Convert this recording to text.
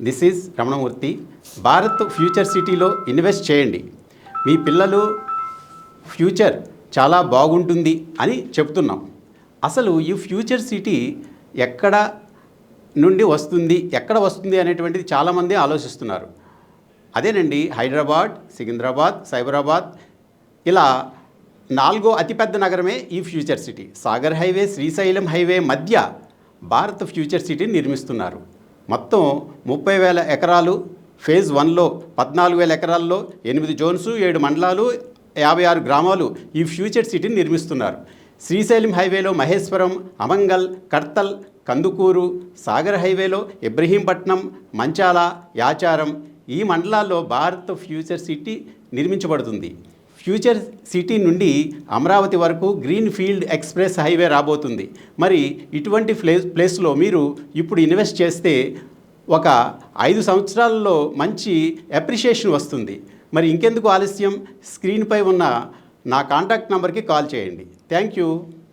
This is Ramanamurthy. Bharat future సిటీలో invest చేయండి. మీ పిల్లలు ఫ్యూచర్ చాలా బాగుంటుంది అని చెప్తున్నాం. అసలు ఈ ఫ్యూచర్ సిటీ ఎక్కడ నుండి వస్తుంది, ఎక్కడ వస్తుంది అనేటువంటిది చాలామంది ఆలోచిస్తున్నారు. అదేనండి, హైదరాబాద్, సికింద్రాబాద్, సైబరాబాద్ ఇలా 4వ అతిపెద్ద నగరమే ఈ future city. Sagar highway, Srisailam highway మధ్య భారత్ ఫ్యూచర్ సిటీని నిర్మిస్తున్నారు. మొత్తం 30,000 ఎకరాలు, ఫేజ్ 1లో 14,000 ఎకరాల్లో 8 జోన్స్, 7 మండలాలు, 56 గ్రామాలు ఈ ఫ్యూచర్ సిటీని నిర్మిస్తున్నారు. శ్రీశైలం హైవేలో మహేశ్వరం, అమంగల్, కడ్తల్, కందుకూరు, సాగర్ హైవేలో ఇబ్రహీంపట్నం, మంచాల, యాచారం ఈ మండలాల్లో భారత్ ఫ్యూచర్ సిటీ నిర్మించబడుతుంది. ఫ్యూచర్ సిటీ నుండి అమరావతి వరకు గ్రీన్ ఫీల్డ్ ఎక్స్ప్రెస్ హైవే రాబోతుంది. మరి ఇటువంటి ప్లేస్లో మీరు ఇప్పుడు ఇన్వెస్ట్ చేస్తే ఒక 5 సంవత్సరాలలో మంచి అప్రిషియేషన్ వస్తుంది. మరి ఇంకెందుకు ఆలస్యం, స్క్రీన్పై ఉన్న నా కాంటాక్ట్ నెంబర్కి కాల్ చేయండి. Thank you.